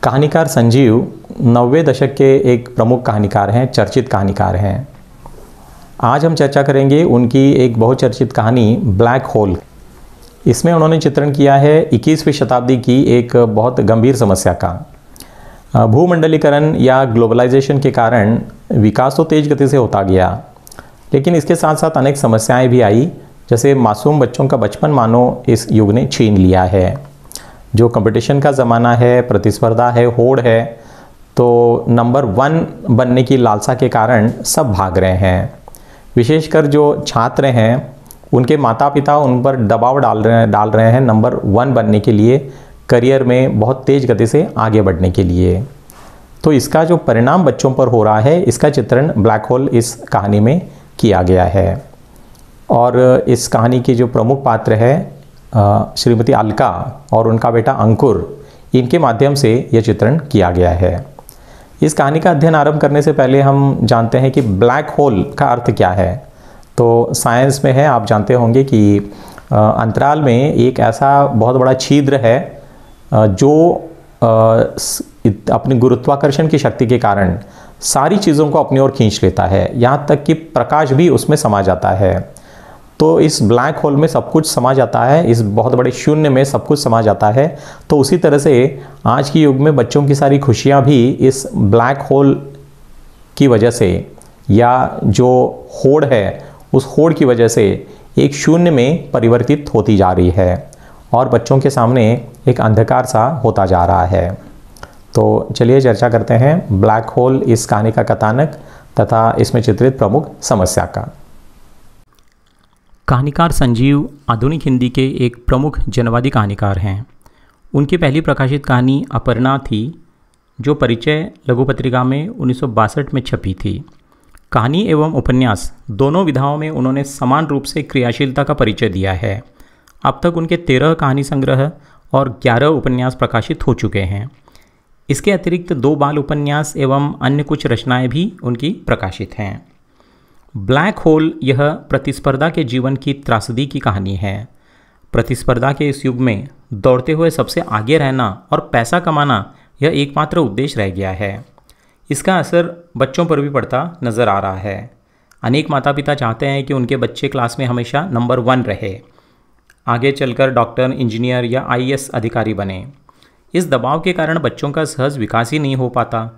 कहानीकार संजीव 90वें दशक के एक प्रमुख कहानीकार हैं, चर्चित कहानीकार हैं। आज हम चर्चा करेंगे उनकी एक बहुचर्चित कहानी ब्लैक होल। इसमें उन्होंने चित्रण किया है 21वीं शताब्दी की एक बहुत गंभीर समस्या का। भूमंडलीकरण या ग्लोबलाइजेशन के कारण विकास तो तेज गति से होता गया, लेकिन इसके साथ साथ अनेक समस्याएं भी आई, जैसे मासूम बच्चों का बचपन मानो इस युग ने छीन लिया है। जो कंपटीशन का ज़माना है, प्रतिस्पर्धा है, होड़ है, तो नंबर 1 बनने की लालसा के कारण सब भाग रहे हैं। विशेषकर जो छात्र हैं, उनके माता पिता उन पर दबाव डाल रहे हैं नंबर 1 बनने के लिए, करियर में बहुत तेज़ गति से आगे बढ़ने के लिए। तो इसका जो परिणाम बच्चों पर हो रहा है, इसका चित्रण ब्लैक होल इस कहानी में किया गया है। और इस कहानी की जो प्रमुख पात्र है श्रीमती अलका और उनका बेटा अंकुर, इनके माध्यम से यह चित्रण किया गया है। इस कहानी का अध्ययन आरंभ करने से पहले हम जानते हैं कि ब्लैक होल का अर्थ क्या है। तो साइंस में है, आप जानते होंगे कि अंतराल में एक ऐसा बहुत बड़ा छिद्र है जो अपनी गुरुत्वाकर्षण की शक्ति के कारण सारी चीज़ों को अपनी ओर खींच लेता है, यहाँ तक कि प्रकाश भी उसमें समा जाता है। तो इस ब्लैक होल में सब कुछ समा जाता है, इस बहुत बड़े शून्य में सब कुछ समा जाता है। तो उसी तरह से आज के युग में बच्चों की सारी खुशियाँ भी इस ब्लैक होल की वजह से, या जो होड़ है उस होड़ की वजह से एक शून्य में परिवर्तित होती जा रही है और बच्चों के सामने एक अंधकार सा होता जा रहा है। तो चलिए चर्चा करते हैं ब्लैक होल इस कहानी का कथानक तथा इसमें चित्रित प्रमुख समस्या का। कहानीकार संजीव आधुनिक हिंदी के एक प्रमुख जनवादी कहानीकार हैं। उनकी पहली प्रकाशित कहानी अपर्णा थी, जो परिचय लघु पत्रिका में 1962 में छपी थी। कहानी एवं उपन्यास दोनों विधाओं में उन्होंने समान रूप से क्रियाशीलता का परिचय दिया है। अब तक उनके 13 कहानी संग्रह और 11 उपन्यास प्रकाशित हो चुके हैं। इसके अतिरिक्त 2 बाल उपन्यास एवं अन्य कुछ रचनाएं भी उनकी प्रकाशित हैं। ब्लैक होल यह प्रतिस्पर्धा के जीवन की त्रासदी की कहानी है। प्रतिस्पर्धा के इस युग में दौड़ते हुए सबसे आगे रहना और पैसा कमाना यह एकमात्र उद्देश्य रह गया है। इसका असर बच्चों पर भी पड़ता नज़र आ रहा है। अनेक माता पिता चाहते हैं कि उनके बच्चे क्लास में हमेशा नंबर 1 रहे, आगे चलकर डॉक्टर, इंजीनियर या IAS अधिकारी बने। इस दबाव के कारण बच्चों का सहज विकास ही नहीं हो पाता।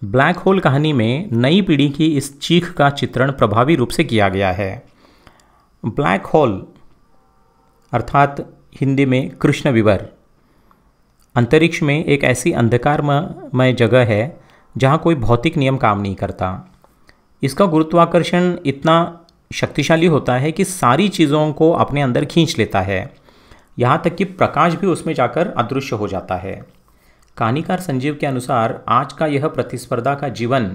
ब्लैक होल कहानी में नई पीढ़ी की इस चीख का चित्रण प्रभावी रूप से किया गया है। ब्लैक होल अर्थात हिंदी में कृष्ण विवर, अंतरिक्ष में एक ऐसी अंधकारमय जगह है जहां कोई भौतिक नियम काम नहीं करता। इसका गुरुत्वाकर्षण इतना शक्तिशाली होता है कि सारी चीज़ों को अपने अंदर खींच लेता है, यहाँ तक कि प्रकाश भी उसमें जाकर अदृश्य हो जाता है। कहानीकार संजीव के अनुसार आज का यह प्रतिस्पर्धा का जीवन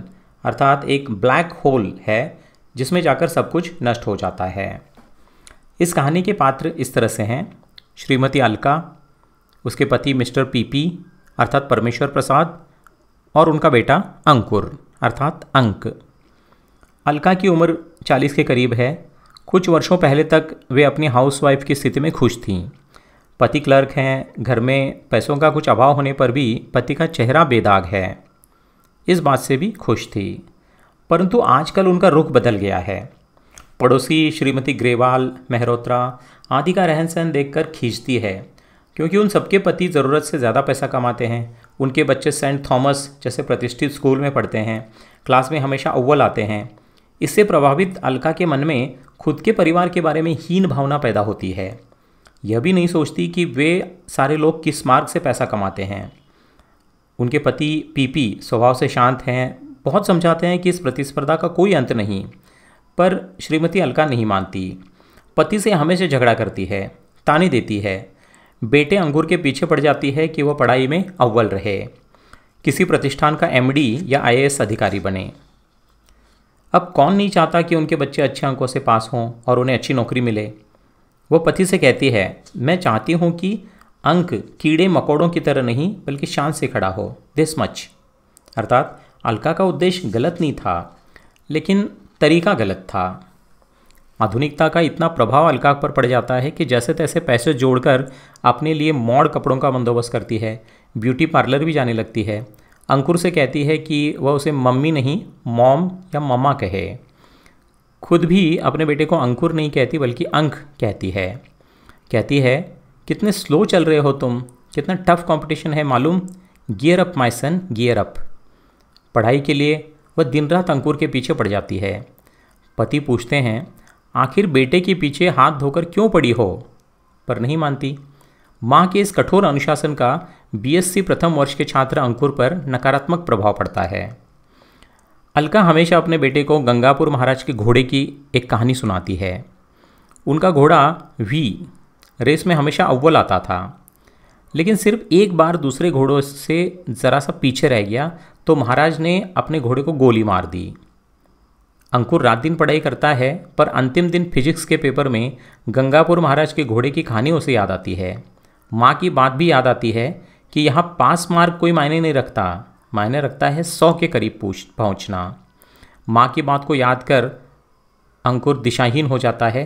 अर्थात एक ब्लैक होल है, जिसमें जाकर सब कुछ नष्ट हो जाता है। इस कहानी के पात्र इस तरह से हैं: श्रीमती अलका, उसके पति मिस्टर PP अर्थात परमेश्वर प्रसाद, और उनका बेटा अंकुर अर्थात अंक। अलका की उम्र 40 के करीब है। कुछ वर्षों पहले तक वे अपनी हाउसवाइफ की स्थिति में खुश थीं। पति क्लर्क हैं। घर में पैसों का कुछ अभाव होने पर भी पति का चेहरा बेदाग है, इस बात से भी खुश थी। परंतु आजकल उनका रुख बदल गया है। पड़ोसी श्रीमती ग्रेवाल, मेहरोत्रा आदि का रहन सहन देखकर खींचती है, क्योंकि उन सबके पति ज़रूरत से ज़्यादा पैसा कमाते हैं। उनके बच्चे सेंट थॉमस जैसे प्रतिष्ठित स्कूल में पढ़ते हैं, क्लास में हमेशा अव्वल आते हैं। इससे प्रभावित अलका के मन में खुद के परिवार के बारे में हीन भावना पैदा होती है। यह भी नहीं सोचती कि वे सारे लोग किस मार्ग से पैसा कमाते हैं। उनके पति PP स्वभाव से शांत हैं, बहुत समझाते हैं कि इस प्रतिस्पर्धा का कोई अंत नहीं, पर श्रीमती अलका नहीं मानती। पति से हमेशा झगड़ा करती है, ताने देती है। बेटे अंकुर के पीछे पड़ जाती है कि वह पढ़ाई में अव्वल रहे, किसी प्रतिष्ठान का MD या IAS अधिकारी बने। अब कौन नहीं चाहता कि उनके बच्चे अच्छे अंकों से पास हों और उन्हें अच्छी नौकरी मिले। वो पति से कहती है, मैं चाहती हूँ कि अंक कीड़े मकोड़ों की तरह नहीं बल्कि शान से खड़ा हो, दिस मच। अर्थात अलका का उद्देश्य गलत नहीं था, लेकिन तरीका गलत था। आधुनिकता का इतना प्रभाव अलका पर पड़ जाता है कि जैसे तैसे पैसे जोड़कर अपने लिए मॉड कपड़ों का बंदोबस्त करती है। ब्यूटी पार्लर भी जाने लगती है। अंकुर से कहती है कि वह उसे मम्मी नहीं मॉम या मम्मा कहे। खुद भी अपने बेटे को अंकुर नहीं कहती बल्कि अंक कहती है। कहती है कितने स्लो चल रहे हो तुम, कितना टफ कंपटीशन है मालूम, gear up my son gear up. पढ़ाई के लिए वह दिन रात अंकुर के पीछे पड़ जाती है। पति पूछते हैं आखिर बेटे के पीछे हाथ धोकर क्यों पड़ी हो, पर नहीं मानती। माँ के इस कठोर अनुशासन का बीएससी प्रथम वर्ष के छात्र अंकुर पर नकारात्मक प्रभाव पड़ता है। अलका हमेशा अपने बेटे को गंगापुर महाराज के घोड़े की एक कहानी सुनाती है। उनका घोड़ा वी रेस में हमेशा अव्वल आता था, लेकिन सिर्फ एक बार दूसरे घोड़ों से ज़रा सा पीछे रह गया तो महाराज ने अपने घोड़े को गोली मार दी। अंकुर रात दिन पढ़ाई करता है, पर अंतिम दिन फिजिक्स के पेपर में गंगापुर महाराज के घोड़े की कहानी उसे याद आती है। माँ की बात भी याद आती है कि यहाँ पास मार्क कोई मायने नहीं रखता, मायने रखता है 100 के करीब पहुँचना। माँ की बात को याद कर अंकुर दिशाहीन हो जाता है,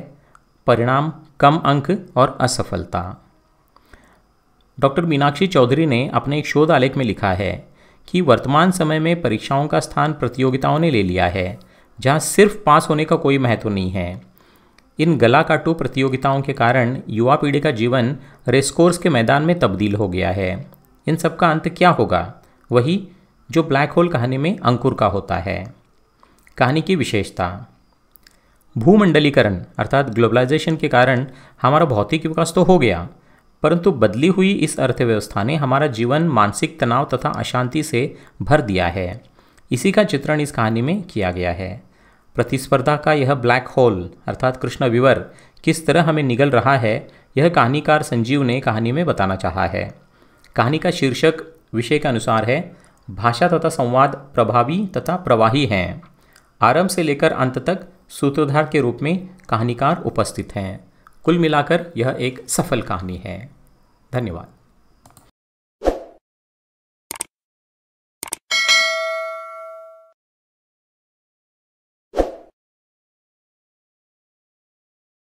परिणाम कम अंक और असफलता। डॉक्टर मीनाक्षी चौधरी ने अपने एक शोध आलेख में लिखा है कि वर्तमान समय में परीक्षाओं का स्थान प्रतियोगिताओं ने ले लिया है, जहाँ सिर्फ पास होने का कोई महत्व नहीं है। इन गला काटू प्रतियोगिताओं के कारण युवा पीढ़ी का जीवन रेसकोर्स के मैदान में तब्दील हो गया है। इन सब का अंत क्या होगा? वही जो ब्लैक होल कहानी में अंकुर का होता है। कहानी की विशेषता, भूमंडलीकरण अर्थात ग्लोबलाइजेशन के कारण हमारा भौतिक विकास तो हो गया, परंतु बदली हुई इस अर्थव्यवस्था ने हमारा जीवन मानसिक तनाव तथा अशांति से भर दिया है। इसी का चित्रण इस कहानी में किया गया है। प्रतिस्पर्धा का यह ब्लैक होल अर्थात कृष्ण विवर किस तरह हमें निगल रहा है, यह कहानीकार संजीव ने कहानी में बताना चाहा है। कहानी का शीर्षक विषय के अनुसार है भाषा तथा संवाद प्रभावी तथा प्रवाही हैं। आरंभ से लेकर अंत तक सूत्रधार के रूप में कहानीकार उपस्थित हैं। कुल मिलाकर यह एक सफल कहानी है। धन्यवाद।